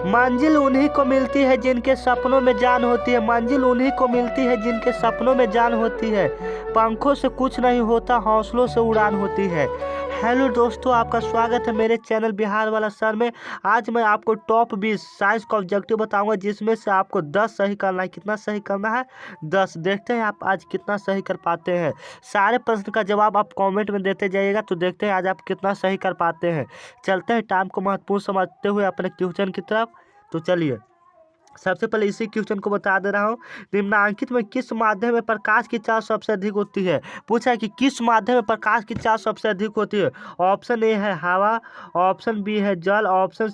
मंजिल उन्हीं को मिलती है जिनके सपनों में जान होती है। मंजिल उन्हीं को मिलती है जिनके सपनों में जान होती है। पंखों से कुछ नहीं होता, हौसलों से उड़ान होती है। हेलो दोस्तों, आपका स्वागत है मेरे चैनल बिहार वाला सर में। आज मैं आपको टॉप 20 साइंस का ऑब्जेक्टिव बताऊंगा, जिसमें से आपको 10 सही करना है। कितना सही करना है? 10। देखते हैं आप आज कितना सही कर पाते हैं। सारे प्रश्न का जवाब आप कमेंट में देते जाइएगा, तो देखते हैं आज आप कितना सही कर पाते हैं। चलते हैं टाइम को महत्वपूर्ण समझते हुए अपने क्वेश्चन की तरफ। तो चलिए, सबसे पहले इसी क्वेश्चन को बता दे रहा हूँ। निम्नांकित में किस माध्यम में प्रकाश की चाल सबसे अधिक होती है? पूछा है कि किस माध्यम में प्रकाश की चाल सबसे अधिक होती है। ऑप्शन ए है हवा, ऑप्शन बी है जल, ऑप्शन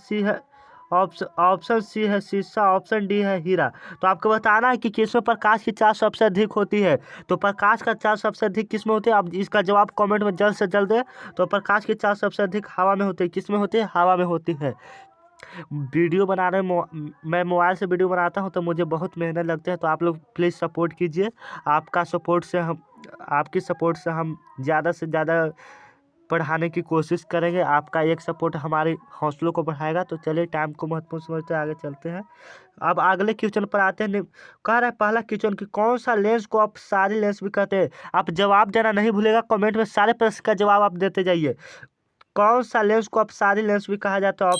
सी है शीशा, ऑप्शन डी है हीरा। तो आपको बताना है कि किसमें प्रकाश की चाल सबसे अधिक होती है। तो प्रकाश का चाल सबसे अधिक किसमें होती है? आप इसका जवाब कमेंट में जल्द से जल्द दें। तो प्रकाश की चाल सबसे अधिक हवा में होती है। किसमें होती है? हवा में होती है। वीडियो बनाने मैं मोबाइल से वीडियो बनाता हूं तो मुझे बहुत मेहनत लगती है, तो आप लोग प्लीज़ सपोर्ट कीजिए। आपकी सपोर्ट से हम ज़्यादा से ज़्यादा पढ़ाने की कोशिश करेंगे। आपका एक सपोर्ट हमारे हौसलों को बढ़ाएगा। तो चलिए, टाइम को महत्वपूर्ण समझते हैं, आगे चलते हैं। अब अगले क्वेश्चन पर आते हैं। कह रहा है पहला क्वेश्चन कि कौन सा लेंस को आप सारी लेंस भी कहते हैं। आप जवाब देना नहीं भूलेगा, कमेंट में सारे प्रश्न का जवाब आप देते जाइए। कौन सा लेंस को आप सारी लेंस भी कहा जाता है?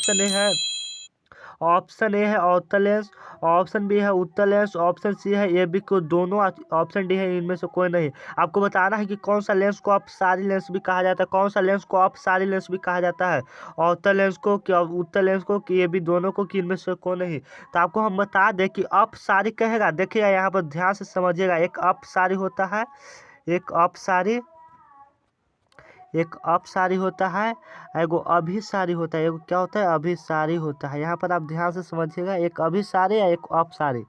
ऑप्शन ए है अवतल लेंस, ऑप्शन बी है उत्तल लेंस, ऑप्शन सी है ए बी को दोनों, ऑप्शन डी है इनमें से कोई नहीं। आपको बताना है कि कौन सा लेंस को आप सारी लेंस भी कहा जाता है। कौन सा लेंस को आप सारी लेंस भी कहा जाता है? अवतल लेंस को कि उत्तल लेंस को कि ए बी दोनों को कि इनमें से कोई नहीं। तो आपको हम बता दें कि अप सारी कहेगा, देखिएगा यहाँ पर ध्यान से समझिएगा। एक अप सारी होता है, एक अप सारी, एक अपसारी होता है, एगो अभिसारी होता है। एगो क्या होता है? अभिसारी होता है। यहाँ पर आप ध्यान से समझिएगा, एक अभिसारी या एक अपसारी।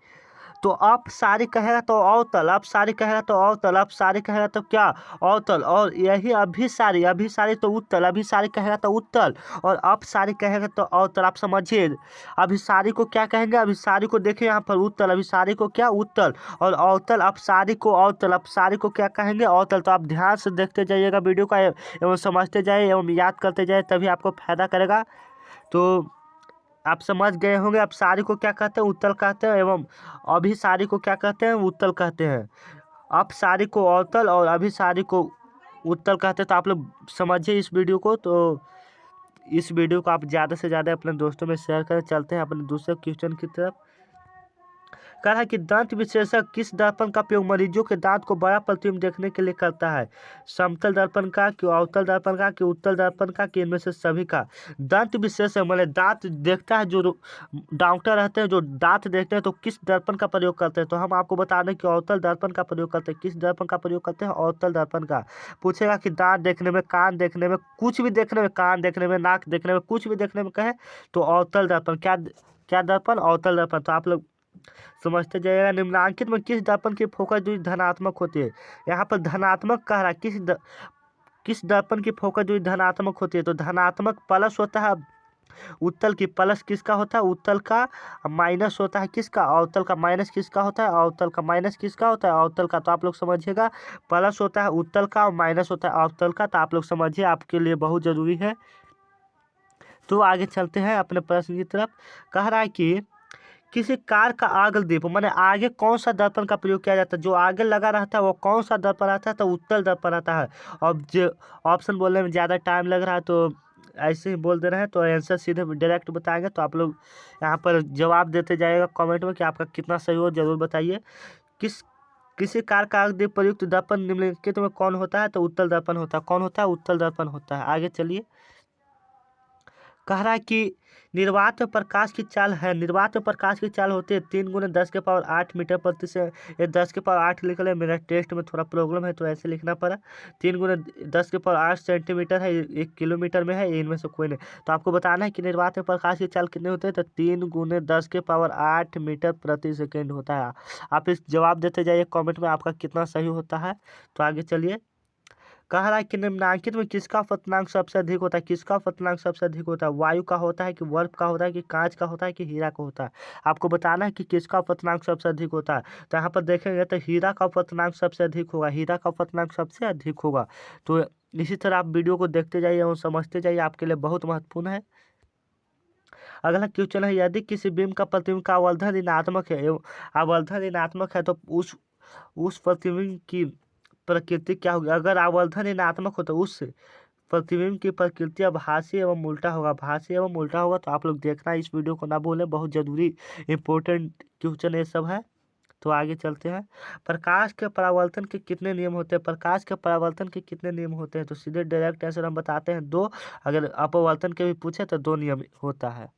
तो अप सारी कहेगा तो अवतल, अप सारी कहेगा तो अवतल, अप सारी कहेगा तो क्या? अवतल। और यही अभिसारी, अभिसारी तो उत्तल, अभिसारी कहेगा तो उत्तल, और अप सारी कहेगा तो अवतल। आप समझिए, अभिसारी को क्या कहेंगे? अभिसारी को देखिए यहाँ पर उत्तल, अभिसारी को क्या? उत्तल। और अवतल अपसारी को अवतल, अपसारी को क्या कहेंगे? अवतल। तो आप ध्यान से देखते जाइएगा वीडियो का, एवं समझते जाइए एवं याद करते जाइए, तभी आपको फायदा करेगा। तो आप समझ गए होंगे, अब सारी को क्या कहते हैं? उत्तल कहते हैं, एवं अभी सारी को क्या कहते हैं? उत्तल कहते हैं। अब सारी को अवतल और अभी सारी को उत्तल कहते हैं। तो आप लोग समझिए इस वीडियो को। तो इस वीडियो को आप ज़्यादा से ज़्यादा अपने दोस्तों में शेयर करें। चलते हैं अपने दूसरे क्वेश्चन की तरफ। कहा है कि दंत विशेषज्ञ किस दर्पण का उपयोग मरीजों के दांत को बड़ा प्रतिबिंब देखने के लिए करता है? समतल दर्पण का, कि अवतल दर्पण का, कि उत्तल दर्पण का, कि इनमें से सभी का? दंत विशेषज्ञ मतलब दांत देखता है, जो डॉक्टर रहते हैं जो दांत देखते हैं, तो किस दर्पण का प्रयोग करते हैं? तो हम आपको बता दें कि अवतल दर्पण का प्रयोग करते हैं। किस दर्पण का प्रयोग करते हैं? अवतल दर्पण का। पूछेगा कि दांत देखने में, कान देखने में, कुछ भी देखने में, कान देखने में, नाक देखने में, कुछ भी देखने में कहे तो अवतल दर्पण। क्या क्या दर्पण? अवतल दर्पण। तो आप लोग समझते जाइएगा। निम्नांकित में किस दर्पण की फोकस दूरी धनात्मक होती है? यहाँ पर धनात्मक कह रहा है। किस दर्पण की फोकस दूरी धनात्मक होती है? तो धनात्मक प्लस होता है उत्तल की, प्लस किसका होता है? उत्तल का। माइनस होता है किसका? अवतल का। माइनस किसका होता है? अवतल का। माइनस किसका होता है? अवतल का। तो आप लोग समझिएगा, प्लस होता है उत्तल का और माइनस होता है अवतल का। तो आप लोग समझिए, आपके लिए बहुत जरूरी है। तो आगे चलते हैं अपने प्रश्न की तरफ। कह रहा है कि किसी कार का आगे दीप माने आगे कौन सा दर्पण का प्रयोग किया जाता है? जो आगे लगा रहता है वो कौन सा दर्पण आता है? तो उत्तल दर्पण आता है। अब जो ऑप्शन बोलने में ज़्यादा टाइम लग रहा है, तो ऐसे ही बोल दे रहे हैं, तो आंसर सीधे डायरेक्ट बताएंगे। तो आप लोग यहाँ पर जवाब देते जाइएगा कमेंट में कि आपका कितना सही हो, जरूर बताइए। किस किसी कार का आगे दीप प्रयुक्त दर्पण निम्नलिखित में कौन होता है? तो उत्तल दर्पण होता है। कौन होता है? उत्तल दर्पण होता है। आगे चलिए। कह रहा है कि निर्वात में प्रकाश की चाल है, निर्वात में प्रकाश की चाल होती है 3 × 10⁸ मीटर प्रति से। ये 10⁸ लिख ले, मेरा टेस्ट में थोड़ा प्रॉब्लम है तो ऐसे लिखना पड़ा। 3 × 10⁸ सेंटीमीटर है, 1 किलोमीटर में है, इनमें से कोई नहीं। तो आपको बताना है कि निर्वात में प्रकाश की चाल कितने होते हैं? तो 3 × 10⁸ मीटर प्रति सेकेंड होता है। आप इस जवाब देते जाइए कमेंट में, आपका कितना सही होता है। तो आगे चलिए। कह रहा है कि निम्नांकित में किसका अपवर्तनांक सबसे अधिक होता है? किसका अपवर्तनांक सबसे अधिक होता है? वायु का होता है, कि बर्फ का होता है, कि कांच का होता है, कि हीरा का होता है? आपको बताना है कि किसका अपवर्तनांक सबसे अधिक होता है। तो यहाँ पर देखेंगे तो हीरा का अपवर्तनांक सबसे अधिक होगा, हीरा का अपवर्तनांक सबसे अधिक होगा। तो इसी तरह आप वीडियो को देखते जाइए और समझते जाइए, आपके लिए बहुत महत्वपूर्ण है। अगला क्वेश्चन है, यदि किसी बिंब का प्रतिबिंब का आवर्धन ऋणात्मक है एवं आवर्धन ऋणात्मक है तो उस प्रतिबिंब की प्रकृति क्या होगी। अगर आवर्धन ऋणात्मक हो तो उस प्रतिबिंब की प्रकृति आभासी एवं उल्टा होगा। भासी एवं उल्टा होगा तो आप लोग देखना, इस वीडियो को ना भूलें, बहुत जरूरी इंपॉर्टेंट क्वेश्चन ये सब है। तो आगे चलते हैं। प्रकाश के परावर्तन के कितने नियम होते हैं। प्रकाश के परावर्तन के कितने नियम होते हैं, तो सीधे डायरेक्ट आंसर हम बताते हैं 2। अगर अपवर्तन के भी पूछे तो 2 नियम होता है।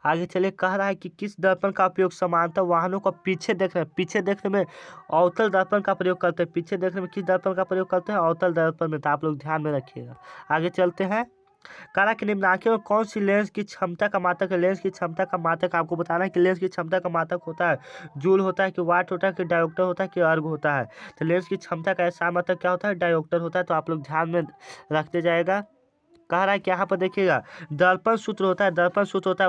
आगे चलिए, कह रहा है कि किस दर्पण का उपयोग समांतर वाहनों को पीछे देखने में अवतल दर्पण का प्रयोग करते हैं। पीछे देखने में किस दर्पण का प्रयोग करते हैं, अवतल दर्पण में। तो आप लोग ध्यान में रखिएगा। आगे चलते हैं। कहा कि निम्नांकित में कौन सी लेंस की क्षमता का मात्रक है। लेंस की क्षमता का मात्रक आपको बताना है कि लेंस की क्षमता का मात्रक होता है जूल होता है कि वाट होता है कि डायोप्टर होता है कि अर्ग होता है। तो लेंस की क्षमता का ऐसा मात्रक क्या होता है, डायोप्टर होता है। तो आप लोग ध्यान में रखते जाएगा। कह रहा है कि यहाँ पर देखिएगा, दर्पण सूत्र होता है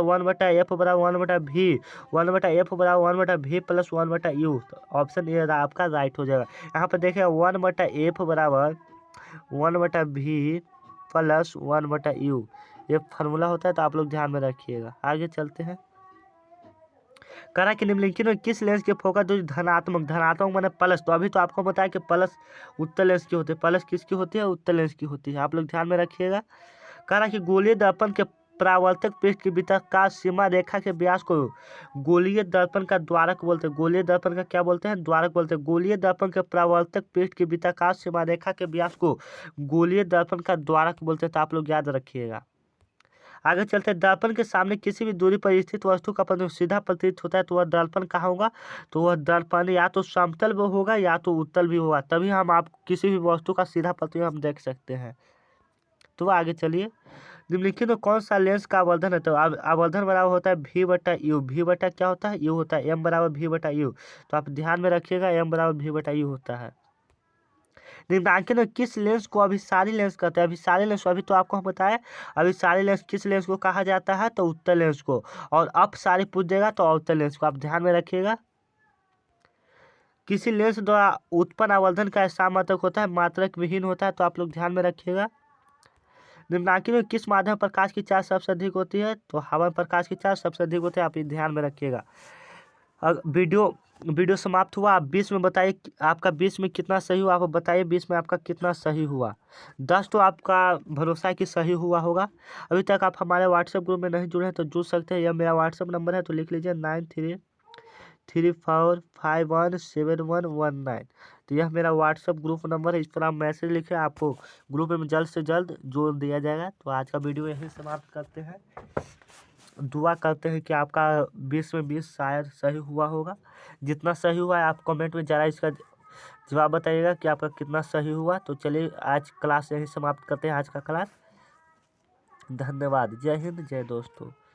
1/f बराबर 1/v 1/f बराबर 1/v प्लस 1/u। तो ऑप्शन ए आपका राइट हो जाएगा। यहाँ पर देखिएगा 1/f बराबर 1/v प्लस 1/u, ये फार्मूला होता है। तो आप लोग ध्यान में रखिएगा। आगे चलते हैं। करा कि निम्नलिखित में किस लेंस के फोकस दूरी धनात्मक माने प्लस। तो अभी तो आपको बताया कि प्लस उत्तल लेंस की होती है। प्लस किसकी होती है, उत्तल लेंस की होती है। आप लोग ध्यान में रखिएगा। करा कि गोलीय दर्पण के परावर्तक पृष्ठ के भीतर का सीमा रेखा के व्यास को गोलीय दर्पण का द्वारक बोलते हैं। गोलीय दर्पण का क्या बोलते हैं, द्वारक बोलते हैं। गोलीय दर्पण के परावर्तक पृष्ठ के भीतर का सीमा रेखा के व्यास को गोलीय दर्पण का द्वारक बोलते हैं। तो आप लोग याद रखिएगा। आगे चलते हैं। दर्पण के सामने किसी भी दूरी पर स्थित वस्तु का प्रतिबिंब सीधा प्रतीत होता है तो वह दर्पण कहाँ होगा, तो वह दर्पण या तो समतल भी होगा या तो उत्तल भी होगा, तभी हम आप किसी भी वस्तु का सीधा प्रतिबिंब हम देख सकते हैं। तो आगे चलिए। निम्नलिखित में कौन सा लेंस का आवर्धन है, तो आवर्धन बराबर होता है v/u। v/ क्या होता है, u होता है। m बराबर v/u। तो आप ध्यान में रखिएगा, m बराबर v/u होता है। निम्नांकित में किस लेंस को अभिसारी लेंस कहते हैं। अभिसारी लेंस अभी तो आपको हम बताया, अभिसारी लेंस किस लेंस को कहा जाता है, तो उत्तल लेंस को। और अपसारी पूछ देगा तो अवतल लेंस को। आप ध्यान में रखिएगा। किसी लेंस द्वारा उत्पन्न आवर्धन का ऐसा मात्रक होता है, मात्रक विहीन होता है। तो आप लोग ध्यान में रखिएगा। निम्नांकित में किस माध्यम प्रकाश की चार्ज सबसे अधिक होती है, तो हवा प्रकाश की चार्ज सबसे अधिक होती है। आप ये ध्यान में रखिएगा। वीडियो समाप्त हुआ। आप 20 में बताइए आपका 20 में कितना सही हुआ, आप बताइए 20 में आपका कितना सही हुआ। 10 तो आपका भरोसा है कि सही हुआ होगा। अभी तक आप हमारे व्हाट्सएप ग्रुप में नहीं जुड़े हैं तो जुड़ सकते हैं। यह मेरा व्हाट्सएप नंबर है, तो लिख लीजिए 9334517119। तो यह मेरा व्हाट्सएप ग्रुप नंबर है, इस पर आप मैसेज लिखें, आपको ग्रुप में जल्द से जल्द जोड़ दिया जाएगा। तो आज का वीडियो यहीं समाप्त करते हैं। दुआ करते हैं कि आपका 20 में 20 शायद सही हुआ होगा। जितना सही हुआ है आप कमेंट में ज़रा इसका जवाब बताइएगा कि आपका कितना सही हुआ। तो चलिए आज क्लास यहीं समाप्त करते हैं, आज का क्लास। धन्यवाद। जय हिंद, जय दोस्तों।